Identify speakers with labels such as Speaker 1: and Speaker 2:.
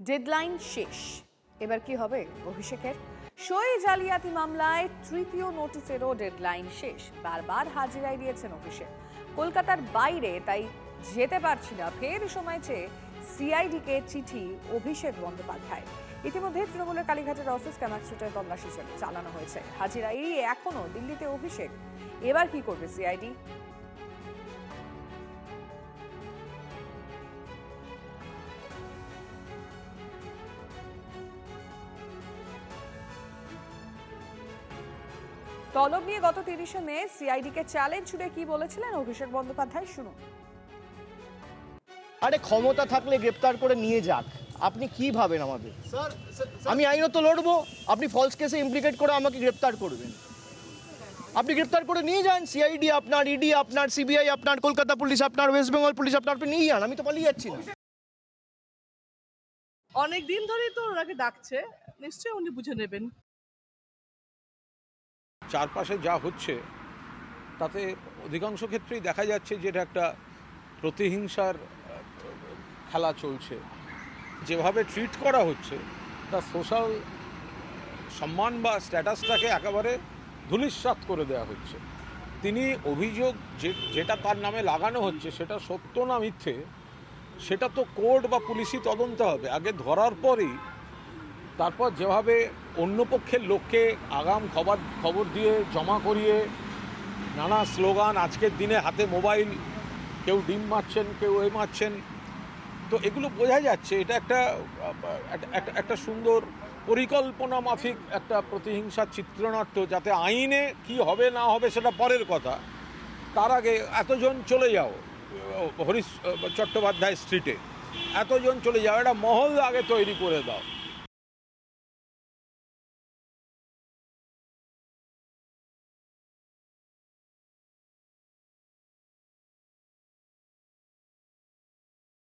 Speaker 1: Deadline শেষ। এবার কি হবে অভিষেকের? সই জালিয়াতি মামলায় তৃতীয় নোটিশেরও ডেডলাইন শেষ। বারবার হাজিরায় দিয়েছেন অভিষেক, কলকাতার বাইরে, তাই যেতে পারছি না। ফের সময় চেয়ে সিআইডিকে চিঠি অভিষেক বন্দ্যোপাধ্যায়। ইতিমধ্যে তৃণমূলের কালীঘাটের অফিস ক্যামাক স্ট্রিটে তল্লাশি চালানো হয়েছে। হাজিরাই এখনো দিল্লিতে অভিষেক। এবার কি করবে সিআইডি? তলব নিয়ে গত 30শে মে সিআইডিকে চ্যালেঞ্জ ছুড়ে কি বলেছিলেন অভিষেক বন্দ্যোপাধ্যায়, শুনুন।
Speaker 2: আরে ক্ষমতা থাকলে গ্রেপ্তার করে নিয়ে যাক, আপনি কি ভাবেন আমাদের? আমি আইনত লড়বো, আপনি ফলস কেসে ইমপ্লিকেট করে আমাকে গ্রেপ্তার করবেন। আপনি গ্রেপ্তার করে নিয়ে যান, সিআইডি আপনার, ইডি আপনার, সিবিআই আপনার, কলকাতা পুলিশ আপনার, ওয়েস্ট বেঙ্গল পুলিশ আপনার, আপনি নিয়ে যান, আমি তো পালিয়ে যাচ্ছি না।
Speaker 3: অনেক দিন ধরেই তো ওনাকে ডাকছে, নিশ্চয়ই উনি বুঝে নেবেন।
Speaker 4: চারপাশে যা হচ্ছে তাতে অধিকাংশ ক্ষেত্রেই দেখা যাচ্ছে যে এটা একটা প্রতিহিংসার খেলা চলছে। যেভাবে ট্রিট করা হচ্ছে তা সোশ্যাল সম্মান বা স্ট্যাটাসটাকে একেবারে ধূলিসাৎ করে দেওয়া হচ্ছে। তিনি অভিযোগ যেটা তার নামে লাগানো হচ্ছে সেটা সত্য না মিথ্যে সেটা তো কোর্ট বা পুলিশই তদন্ত হবে। আগে ধরার পরেই তারপর যেভাবে অন্য পক্ষের লোককে আগাম খবর দিয়ে জমা করিয়ে নানা স্লোগান, আজকের দিনে হাতে মোবাইল, কেউ ডিম মারছেন, কেউ মারছেন, তো এগুলো বোঝা যাচ্ছে এটা একটা সুন্দর পরিকল্পনা মাফিক একটা প্রতিহিংসার চিত্রনাট্য, যাতে আইনে কি হবে না হবে সেটা পরের কথা। তার আগে এতজন চলে যাও হরিশ চট্টোপাধ্যায় স্ট্রিটে, এতজন চলে যাও, একটা মহল আগে তৈরি করে দাও।